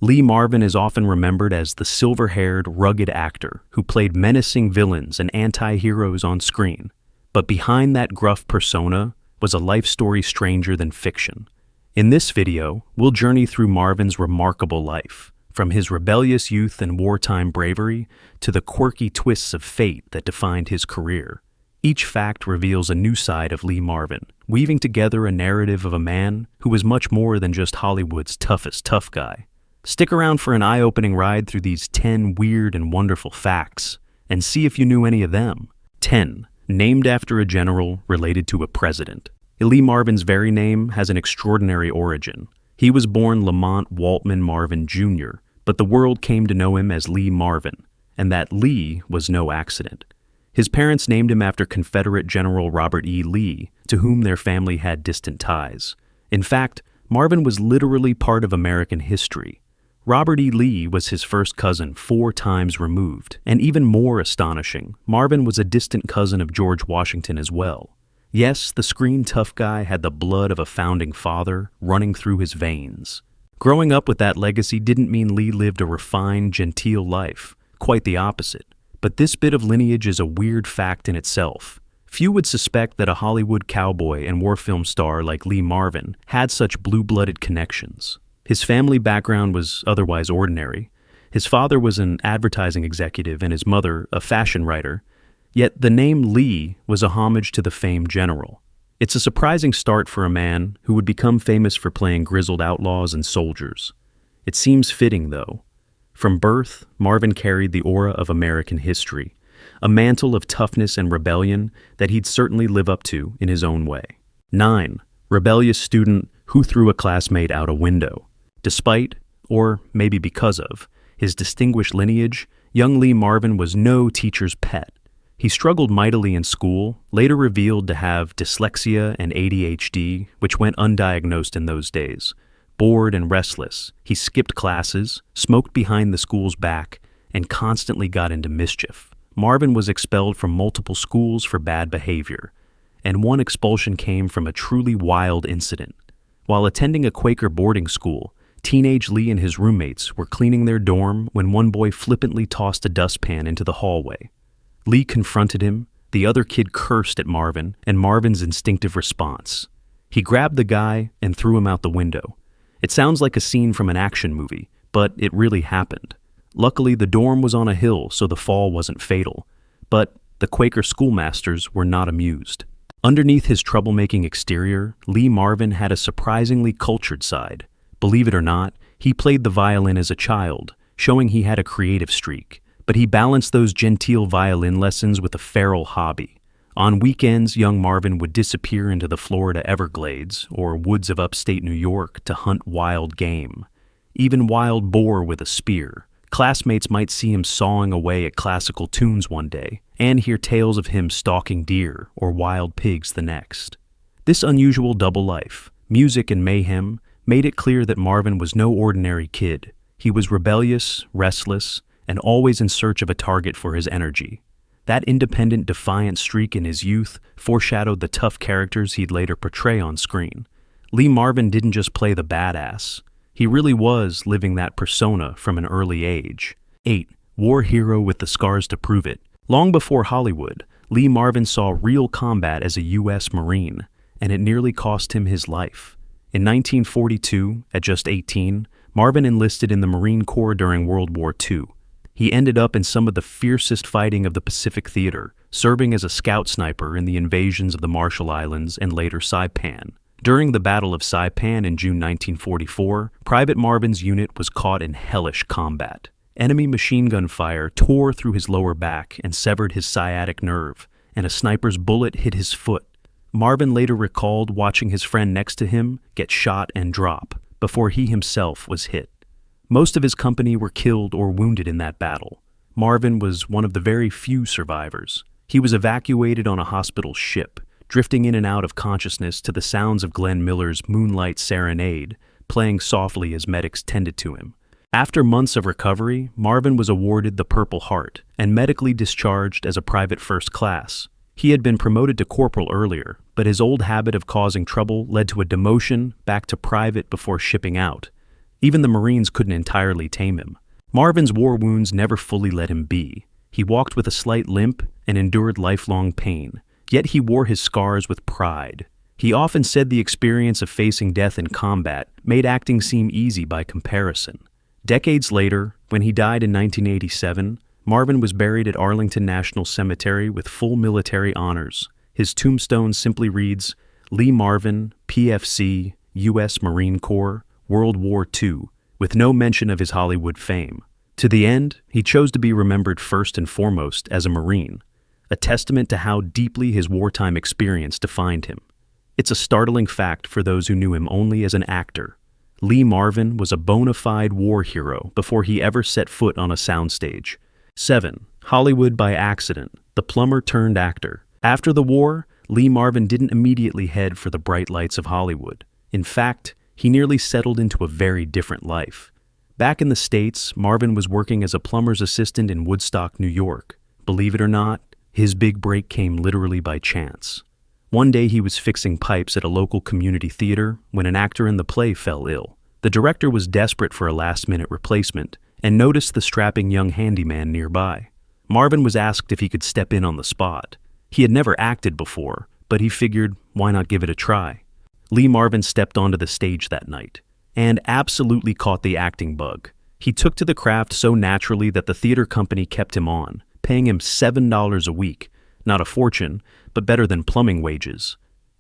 Lee Marvin is often remembered as the silver-haired, rugged actor who played menacing villains and anti-heroes on screen. But behind that gruff persona was a life story stranger than fiction. In this video, we'll journey through Marvin's remarkable life, from his rebellious youth and wartime bravery to the quirky twists of fate that defined his career. Each fact reveals a new side of Lee Marvin, weaving together a narrative of a man who was much more than just Hollywood's toughest tough guy. Stick around for an eye-opening ride through these 10 weird and wonderful facts, and see if you knew any of them. 10. Named after a general related to a president. Lee Marvin's very name has an extraordinary origin. He was born Lamont Waltman Marvin Jr., but the world came to know him as Lee Marvin, and that Lee was no accident. His parents named him after Confederate General Robert E. Lee, to whom their family had distant ties. In fact, Marvin was literally part of American history. Robert E. Lee was his first cousin 4 times removed, and even more astonishing, Marvin was a distant cousin of George Washington as well. Yes, the screen tough guy had the blood of a founding father running through his veins. Growing up with that legacy didn't mean Lee lived a refined, genteel life. Quite the opposite. But this bit of lineage is a weird fact in itself. Few would suspect that a Hollywood cowboy and war film star like Lee Marvin had such blue-blooded connections. His family background was otherwise ordinary. His father was an advertising executive and his mother a fashion writer. Yet the name Lee was a homage to the famed general. It's a surprising start for a man who would become famous for playing grizzled outlaws and soldiers. It seems fitting, though. From birth, Marvin carried the aura of American history, a mantle of toughness and rebellion that he'd certainly live up to in his own way. 9. Rebellious student who threw a classmate out a window. Despite, or maybe because of, his distinguished lineage, young Lee Marvin was no teacher's pet. He struggled mightily in school, later revealed to have dyslexia and ADHD, which went undiagnosed in those days. Bored and restless, he skipped classes, smoked behind the school's back, and constantly got into mischief. Marvin was expelled from multiple schools for bad behavior, and one expulsion came from a truly wild incident. While attending a Quaker boarding school, teenage Lee and his roommates were cleaning their dorm when one boy flippantly tossed a dustpan into the hallway. Lee confronted him, the other kid cursed at Marvin, and Marvin's instinctive response. He grabbed the guy and threw him out the window. It sounds like a scene from an action movie, but it really happened. Luckily, the dorm was on a hill, so the fall wasn't fatal. But the Quaker schoolmasters were not amused. Underneath his troublemaking exterior, Lee Marvin had a surprisingly cultured side. Believe it or not, he played the violin as a child, showing he had a creative streak. But he balanced those genteel violin lessons with a feral hobby. On weekends, young Marvin would disappear into the Florida Everglades or woods of upstate New York to hunt wild game. Even wild boar with a spear. Classmates might see him sawing away at classical tunes one day, and hear tales of him stalking deer or wild pigs the next. This unusual double life, music and mayhem, made it clear that Marvin was no ordinary kid. He was rebellious, restless, and always in search of a target for his energy. That independent, defiant streak in his youth foreshadowed the tough characters he'd later portray on screen. Lee Marvin didn't just play the badass. He really was living that persona from an early age. 8. War hero with the scars to prove it. Long before Hollywood, Lee Marvin saw real combat as a U.S. Marine, and it nearly cost him his life. In 1942, at just 18, Marvin enlisted in the Marine Corps during World War II. He ended up in some of the fiercest fighting of the Pacific Theater, serving as a scout sniper in the invasions of the Marshall Islands and later Saipan. During the Battle of Saipan in June 1944, Private Marvin's unit was caught in hellish combat. Enemy machine gun fire tore through his lower back and severed his sciatic nerve, and a sniper's bullet hit his foot. Marvin later recalled watching his friend next to him get shot and drop before he himself was hit. Most of his company were killed or wounded in that battle. Marvin was one of the very few survivors. He was evacuated on a hospital ship, drifting in and out of consciousness to the sounds of Glenn Miller's Moonlight Serenade, playing softly as medics tended to him. After months of recovery, Marvin was awarded the Purple Heart and medically discharged as a private first class. He had been promoted to corporal earlier, but his old habit of causing trouble led to a demotion back to private before shipping out. Even the Marines couldn't entirely tame him. Marvin's war wounds never fully let him be. He walked with a slight limp and endured lifelong pain, yet he wore his scars with pride. He often said the experience of facing death in combat made acting seem easy by comparison. Decades later, when he died in 1987, Marvin was buried at Arlington National Cemetery with full military honors. His tombstone simply reads, Lee Marvin, PFC, U.S. Marine Corps, World War II, with no mention of his Hollywood fame. To the end, he chose to be remembered first and foremost as a Marine, a testament to how deeply his wartime experience defined him. It's a startling fact for those who knew him only as an actor. Lee Marvin was a bona fide war hero before he ever set foot on a soundstage. 7. Hollywood by accident, the plumber turned actor. After the war, Lee Marvin didn't immediately head for the bright lights of Hollywood. In fact, he nearly settled into a very different life. Back in the States, Marvin was working as a plumber's assistant in Woodstock, New York. Believe it or not, his big break came literally by chance. One day he was fixing pipes at a local community theater when an actor in the play fell ill. The director was desperate for a last-minute replacement and noticed the strapping young handyman nearby. Marvin was asked if he could step in on the spot. He had never acted before, but he figured, why not give it a try? Lee Marvin stepped onto the stage that night and absolutely caught the acting bug. He took to the craft so naturally that the theater company kept him on, paying him $7 a week. Not a fortune, but better than plumbing wages.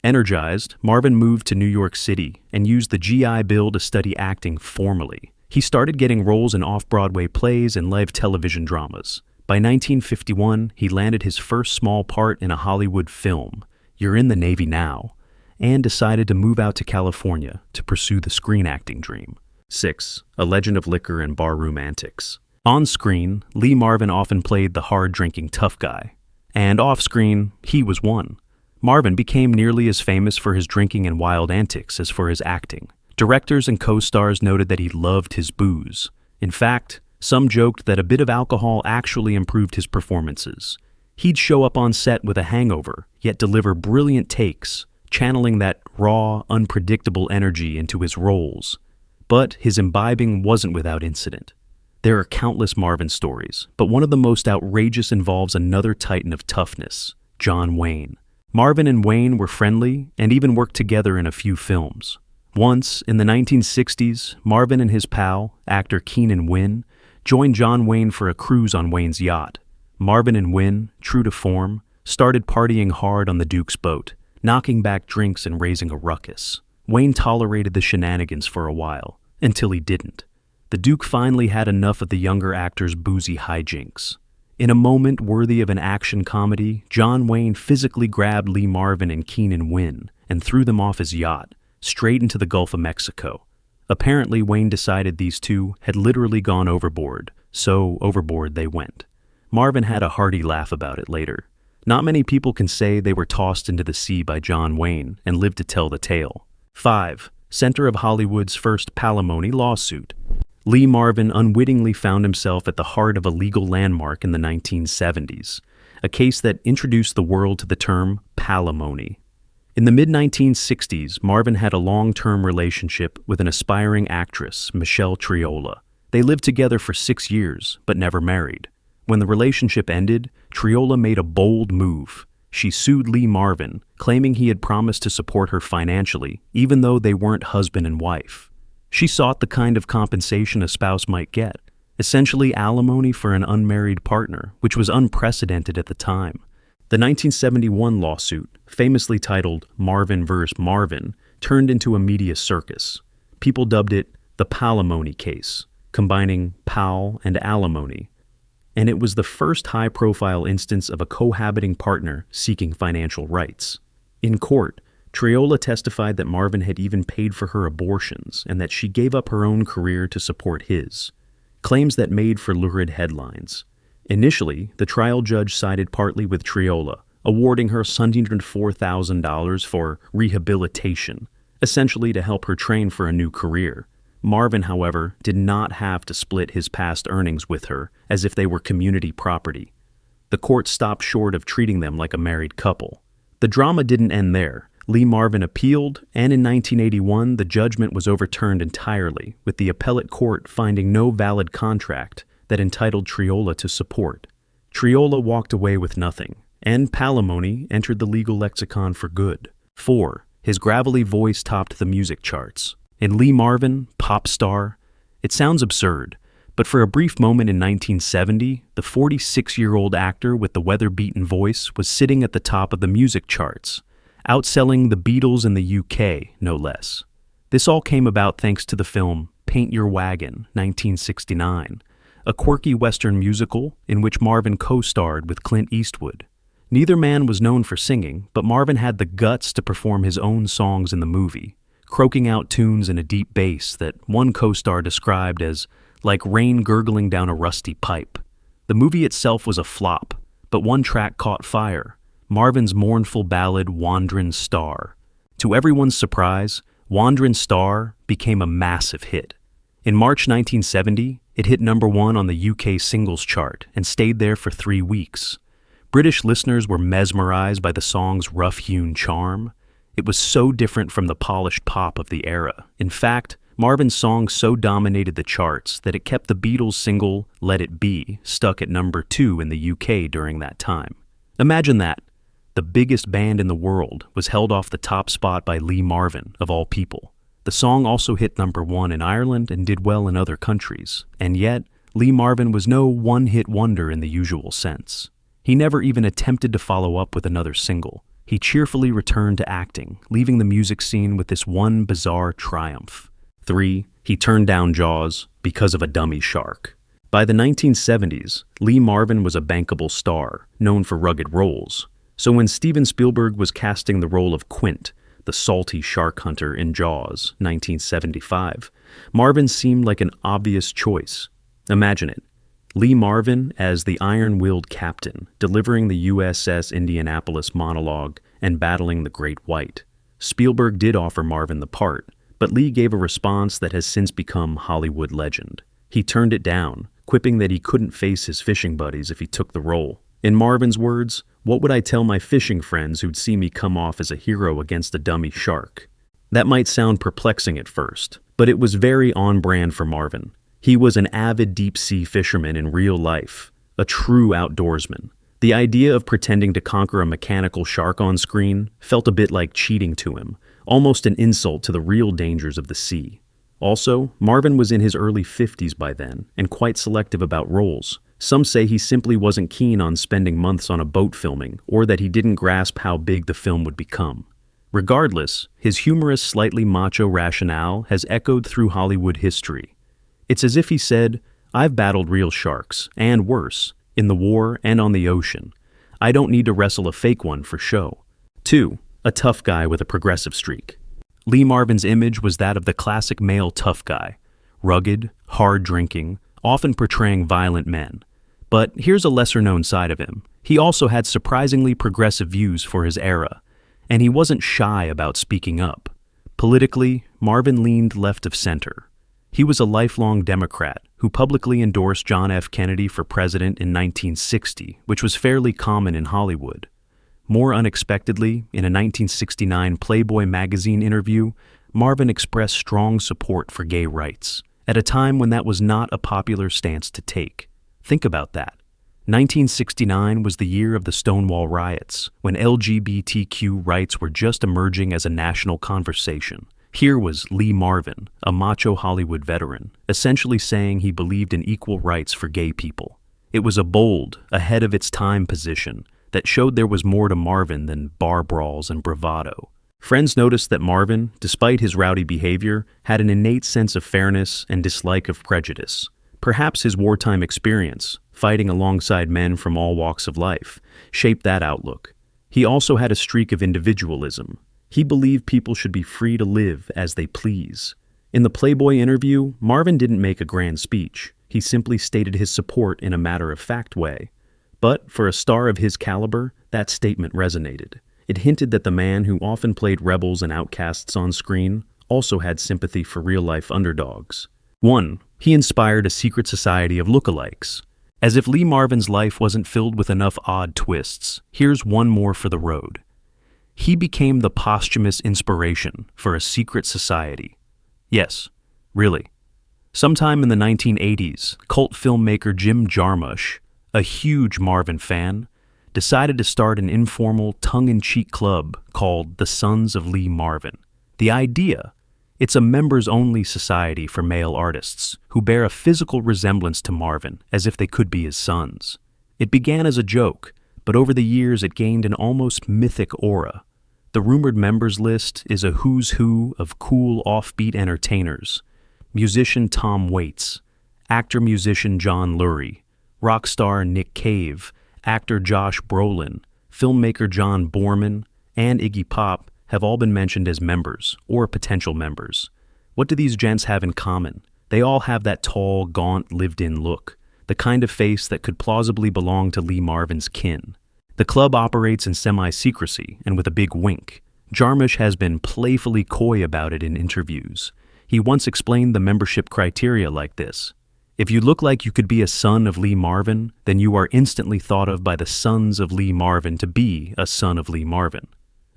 Energized, Marvin moved to New York City and used the GI Bill to study acting formally. He started getting roles in off-Broadway plays and live television dramas. By 1951, he landed his first small part in a Hollywood film, You're in the Navy Now, and decided to move out to California to pursue the screen acting dream. 6. A legend of liquor and barroom antics. On screen, Lee Marvin often played the hard-drinking tough guy. And off-screen, he was one. Marvin became nearly as famous for his drinking and wild antics as for his acting. Directors and co-stars noted that he loved his booze. In fact, some joked that a bit of alcohol actually improved his performances. He'd show up on set with a hangover, yet deliver brilliant takes, channeling that raw, unpredictable energy into his roles. But his imbibing wasn't without incident. There are countless Marvin stories, but one of the most outrageous involves another titan of toughness, John Wayne. Marvin and Wayne were friendly and even worked together in a few films. Once, in the 1960s, Marvin and his pal, actor Keenan Wynn, joined John Wayne for a cruise on Wayne's yacht. Marvin and Wynn, true to form, started partying hard on the Duke's boat, knocking back drinks and raising a ruckus. Wayne tolerated the shenanigans for a while, until he didn't. The Duke finally had enough of the younger actor's boozy hijinks. In a moment worthy of an action comedy, John Wayne physically grabbed Lee Marvin and Keenan Wynn and threw them off his yacht, straight into the Gulf of Mexico. Apparently, Wayne decided these two had literally gone overboard, so overboard they went. Marvin had a hearty laugh about it later. Not many people can say they were tossed into the sea by John Wayne and lived to tell the tale. 5. Center of Hollywood's first palimony lawsuit. Lee Marvin unwittingly found himself at the heart of a legal landmark in the 1970s, a case that introduced the world to the term palimony. In the mid-1960s, Marvin had a long-term relationship with an aspiring actress, Michelle Triola. They lived together for 6 years, but never married. When the relationship ended, Triola made a bold move. She sued Lee Marvin, claiming he had promised to support her financially, even though they weren't husband and wife. She sought the kind of compensation a spouse might get, essentially alimony for an unmarried partner, which was unprecedented at the time. The 1971 lawsuit, famously titled Marvin vs. Marvin, turned into a media circus. People dubbed it the palimony case, combining pal and alimony. And it was the first high-profile instance of a cohabiting partner seeking financial rights. In court, Triola testified that Marvin had even paid for her abortions and that she gave up her own career to support his. Claims that made for lurid headlines. Initially, the trial judge sided partly with Triola, awarding her $104,000 for rehabilitation, essentially to help her train for a new career. Marvin, however, did not have to split his past earnings with her as if they were community property. The court stopped short of treating them like a married couple. The drama didn't end there. Lee Marvin appealed, and in 1981 the judgment was overturned entirely, with the appellate court finding no valid contract that entitled Triola to support. Triola walked away with nothing, and palimony entered the legal lexicon for good. 4. His gravelly voice topped the music charts. In Lee Marvin, pop star, it sounds absurd, but for a brief moment in 1970, the 46-year-old actor with the weather-beaten voice was sitting at the top of the music charts, outselling the Beatles in the UK, no less. This all came about thanks to the film Paint Your Wagon, 1969, a quirky Western musical in which Marvin co-starred with Clint Eastwood. Neither man was known for singing, but Marvin had the guts to perform his own songs in the movie, croaking out tunes in a deep bass that one co-star described as like rain gurgling down a rusty pipe. The movie itself was a flop, but one track caught fire, Marvin's mournful ballad Wand'rin' Star. To everyone's surprise, Wand'rin' Star became a massive hit. In March 1970, it hit #1 on the UK singles chart and stayed there for 3 weeks. British listeners were mesmerized by the song's rough-hewn charm. It was so different from the polished pop of the era. In fact, Marvin's song so dominated the charts that it kept the Beatles' single Let It Be stuck at #2 in the UK during that time. Imagine that. The biggest band in the world was held off the top spot by Lee Marvin, of all people. The song also hit #1 in Ireland and did well in other countries. And yet, Lee Marvin was no one-hit wonder in the usual sense. He never even attempted to follow up with another single. He cheerfully returned to acting, leaving the music scene with this one bizarre triumph. 3. He turned down Jaws because of a dummy shark. By the 1970s, Lee Marvin was a bankable star, known for rugged roles. So when Steven Spielberg was casting the role of Quint, the salty shark hunter in Jaws, 1975, Marvin seemed like an obvious choice. Imagine it. Lee Marvin as the iron-willed captain, delivering the USS Indianapolis monologue and battling the Great White. Spielberg did offer Marvin the part, but Lee gave a response that has since become Hollywood legend. He turned it down, quipping that he couldn't face his fishing buddies if he took the role. In Marvin's words, "What would I tell my fishing friends who'd see me come off as a hero against a dummy shark?" That might sound perplexing at first, but it was very on brand for Marvin. He was an avid deep-sea fisherman in real life, a true outdoorsman. The idea of pretending to conquer a mechanical shark on screen felt a bit like cheating to him, almost an insult to the real dangers of the sea. Also, Marvin was in his early 50s by then, and quite selective about roles. Some say he simply wasn't keen on spending months on a boat filming, or that he didn't grasp how big the film would become. Regardless, his humorous, slightly macho rationale has echoed through Hollywood history. It's as if he said, "I've battled real sharks, and worse, in the war and on the ocean. I don't need to wrestle a fake one for show." 2. A tough guy with a progressive streak. Lee Marvin's image was that of the classic male tough guy, rugged, hard-drinking, often portraying violent men. But here's a lesser-known side of him. He also had surprisingly progressive views for his era, and he wasn't shy about speaking up. Politically, Marvin leaned left of center. He was a lifelong Democrat who publicly endorsed John F. Kennedy for president in 1960, which was fairly common in Hollywood. More unexpectedly, in a 1969 Playboy magazine interview, Marvin expressed strong support for gay rights, at a time when that was not a popular stance to take. Think about that. 1969 was the year of the Stonewall riots, when LGBTQ rights were just emerging as a national conversation. Here was Lee Marvin, a macho Hollywood veteran, essentially saying he believed in equal rights for gay people. It was a bold, ahead-of-its-time position that showed there was more to Marvin than bar brawls and bravado. Friends noticed that Marvin, despite his rowdy behavior, had an innate sense of fairness and dislike of prejudice. Perhaps his wartime experience, fighting alongside men from all walks of life, shaped that outlook. He also had a streak of individualism. He believed people should be free to live as they please. In the Playboy interview, Marvin didn't make a grand speech. He simply stated his support in a matter-of-fact way. But for a star of his caliber, that statement resonated. It hinted that the man who often played rebels and outcasts on screen also had sympathy for real-life underdogs. 1. He inspired a secret society of lookalikes. As if Lee Marvin's life wasn't filled with enough odd twists, here's one more for the road. He became the posthumous inspiration for a secret society. Yes, really. Sometime in the 1980s, cult filmmaker Jim Jarmusch, a huge Marvin fan, decided to start an informal, tongue-in-cheek club called the Sons of Lee Marvin. The idea? It's a members-only society for male artists who bear a physical resemblance to Marvin as if they could be his sons. It began as a joke, but over the years it gained an almost mythic aura. The rumored members list is a who's who of cool offbeat entertainers: musician Tom Waits, actor-musician John Lurie, rock star Nick Cave, actor Josh Brolin, filmmaker John Borman, and Iggy Pop have all been mentioned as members or potential members. What do these gents have in common? They all have that tall, gaunt, lived-in look, the kind of face that could plausibly belong to Lee Marvin's kin. The club operates in semi-secrecy and with a big wink. Jarmusch has been playfully coy about it in interviews. He once explained the membership criteria like this: if you look like you could be a son of Lee Marvin, then you are instantly thought of by the Sons of Lee Marvin to be a son of Lee Marvin.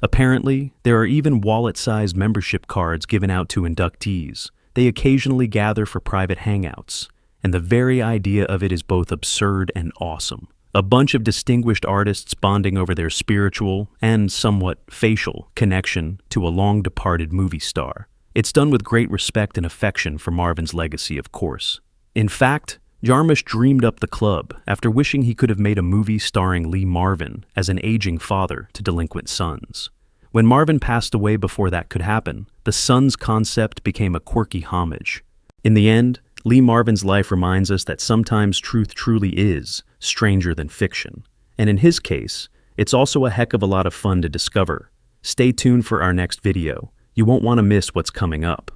Apparently, there are even wallet-sized membership cards given out to inductees. They occasionally gather for private hangouts, and the very idea of it is both absurd and awesome. A bunch of distinguished artists bonding over their spiritual and somewhat facial connection to a long-departed movie star. It's done with great respect and affection for Marvin's legacy, of course. In fact, Jarmusch dreamed up the club after wishing he could have made a movie starring Lee Marvin as an aging father to delinquent sons. When Marvin passed away before that could happen, the sons concept became a quirky homage. In the end, Lee Marvin's life reminds us that sometimes truth truly is stranger than fiction. And in his case, it's also a heck of a lot of fun to discover. Stay tuned for our next video. You won't want to miss what's coming up.